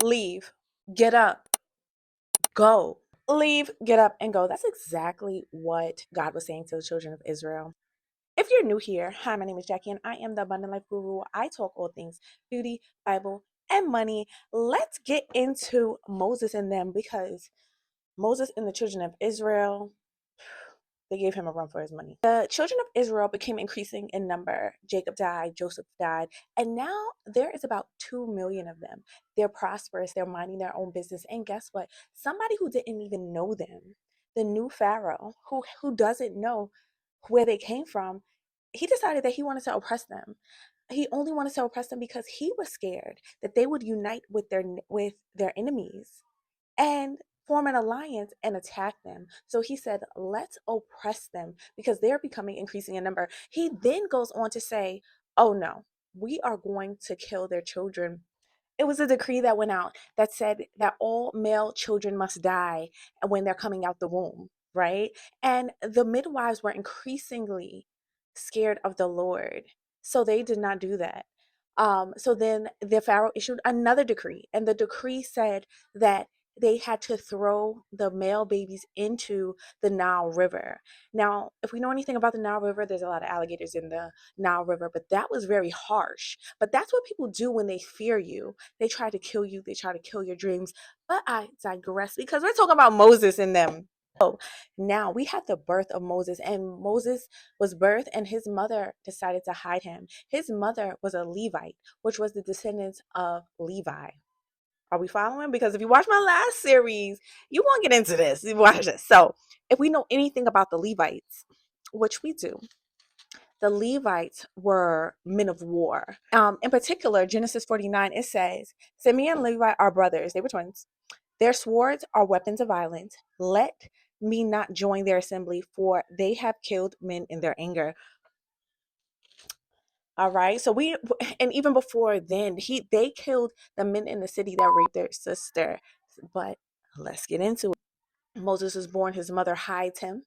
leave, get up, go. Leave, get up, and go. That's exactly what God was saying to the children of Israel. If you're new here, hi, my name is Jackie, and I am the Abundant Life Guru. I talk all things beauty, Bible, and money. Let's get into Moses and them, because Moses and the children of Israel, they gave him a run for his money. The children of Israel became increasing in number. Jacob died, Joseph died, and now there is about 2 million of them. They're prosperous, they're minding their own business. And guess what? Somebody who didn't even know them, the new Pharaoh, who doesn't know where they came from, he decided that he wanted to oppress them. He only wanted to oppress them because he was scared that they would unite with their enemies and form an alliance and attack them. So he said, let's oppress them because they're becoming increasing in number. He then goes on to say, oh no, we are going to kill their children. It was a decree that went out that said that all male children must die when they're coming out the womb, right? And the midwives were increasingly scared of the Lord. So they did not do that. So then the Pharaoh issued another decree, and the decree said that they had to throw the male babies into the Nile River. Now, if we know anything about the Nile River, there's a lot of alligators in the Nile River, but that was very harsh. But that's what people do when they fear you. They try to kill you, they try to kill your dreams. But I digress, because we're talking about Moses and them. So now we have the birth of Moses, and Moses was birthed, and his mother decided to hide him. His mother was a Levite, which was the descendants of Levi. Are we following? Because if you watch my last series, you won't get into this. You watch this. So, if we know anything about the Levites, which we do, the Levites were men of war. In particular, Genesis 49, it says, Simeon and Levi are brothers. They were twins. Their swords are weapons of violence. Let me not join their assembly, for they have killed men in their anger. All right. So and even before then, they killed the men in the city that raped their sister. But let's get into it. Moses was born. His mother hides him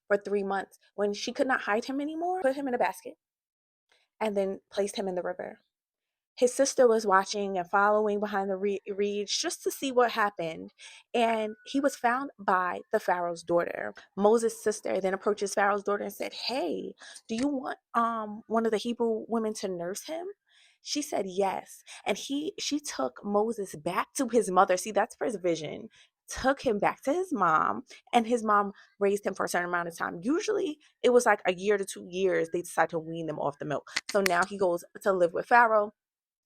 for 3 months. When she could not hide him anymore, put him in a basket and then placed him in the river. His sister was watching and following behind the reeds just to see what happened. And he was found by the Pharaoh's daughter. Moses' sister then approaches Pharaoh's daughter and said, hey, do you want one of the Hebrew women to nurse him? She said yes. And she took Moses back to his mother. See, that's provision. Took him back to his mom, and his mom raised him for a certain amount of time. Usually it was like a year to 2 years they decide to wean them off the milk. So now he goes to live with Pharaoh,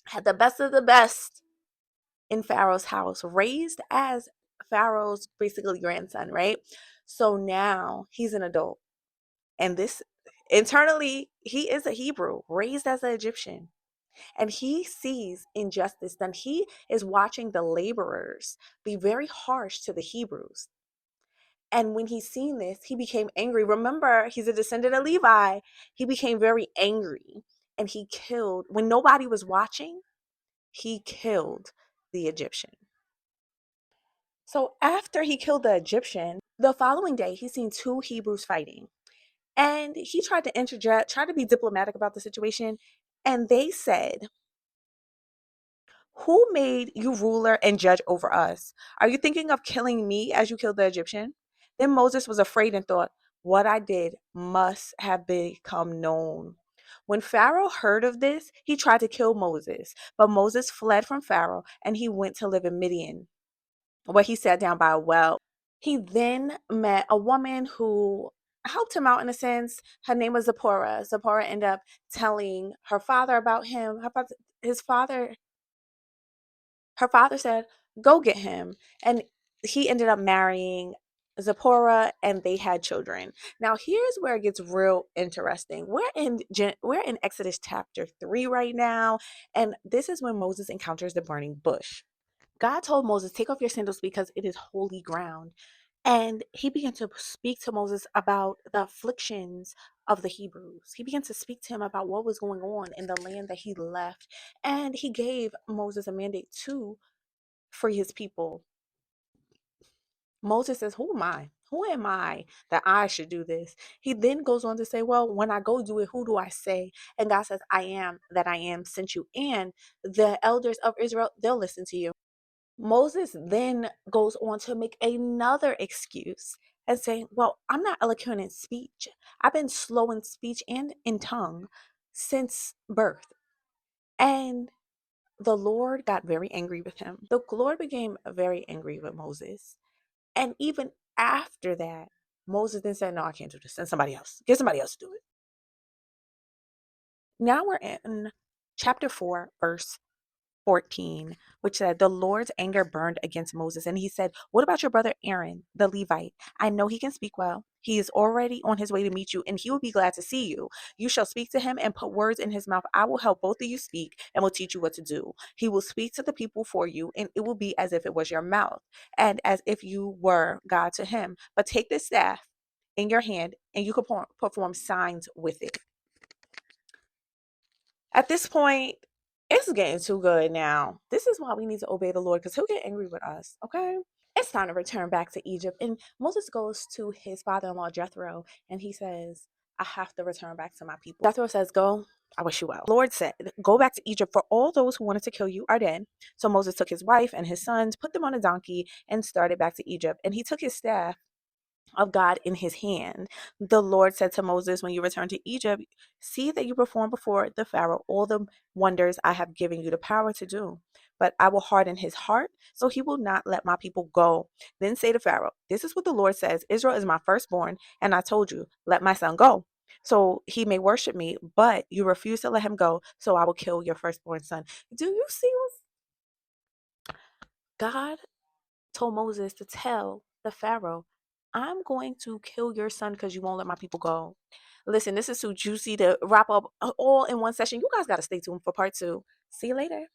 had the best of the best in Pharaoh's house, raised as Pharaoh's basically grandson, right? So now he's an adult. And this internally, he is a Hebrew, raised as an Egyptian. And he sees injustice. Then he is watching the laborers be very harsh to the Hebrews. And when he's seen this, he became angry. Remember, he's a descendant of Levi. He became very angry, and he killed, when nobody was watching, he killed the Egyptian. So after he killed the Egyptian, the following day, he seen two Hebrews fighting. And he tried to interject, tried to be diplomatic about the situation. And they said, who made you ruler and judge over us? Are you thinking of killing me as you killed the Egyptian? Then Moses was afraid and thought, what I did must have become known. When Pharaoh heard of this, he tried to kill Moses. But Moses fled from Pharaoh and he went to live in Midian, where he sat down by a well. He then met a woman who helped him out in a sense. Her name was Zipporah. Zipporah ended up telling her father about him. His father Her father said, go get him. And he ended up marrying Zipporah, and they had children. Now here's where it gets real interesting. We're in Exodus chapter 3 right now, and this is when Moses encounters the burning bush. God told Moses, take off your sandals because it is holy ground. And he began to speak to Moses about the afflictions of the Hebrews. He began to speak to him about what was going on in the land that he left. And he gave Moses a mandate to free his people. Moses says, who am I? Who am I that I should do this? He then goes on to say, well, when I go do it, who do I say? And God says, I am that I am sent you. And the elders of Israel, they'll listen to you. Moses then goes on to make another excuse and saying, well, I'm not eloquent in speech. I've been slow in speech and in tongue since birth. And the Lord got very angry with him. The Lord became very angry with Moses. And even after that, Moses then said, no, I can't do this. Send somebody else. Get somebody else to do it. Now we're in chapter 4, verse 14, which said, the Lord's anger burned against Moses. And he said, what about your brother Aaron, the Levite? I know he can speak well. He is already on his way to meet you, and he will be glad to see you. You shall speak to him and put words in his mouth. I will help both of you speak and will teach you what to do. He will speak to the people for you, and it will be as if it was your mouth and as if you were God to him. But take this staff in your hand, and you can perform signs with it. At this point, it's getting too good now. This is why we need to obey the Lord, because he'll get angry with us, okay? It's time to return back to Egypt. And Moses goes to his father-in-law, Jethro, and he says, I have to return back to my people. Jethro says, go, I wish you well. The Lord said, go back to Egypt, for all those who wanted to kill you are dead. So Moses took his wife and his sons, put them on a donkey, and started back to Egypt. And he took his staff of God in his hand. The Lord said to Moses, when you return to Egypt, see that you perform before the Pharaoh all the wonders I have given you the power to do. But I will harden his heart, so he will not let my people go. Then say to Pharaoh, this is what the Lord says, Israel is my firstborn, and I told you, let my son go, so he may worship me, but you refuse to let him go, so I will kill your firstborn son. Do you see what God told Moses to tell the Pharaoh, I'm going to kill your son because you won't let my people go. Listen, this is too juicy to wrap up all in one session. You guys got to stay tuned for part 2. See you later.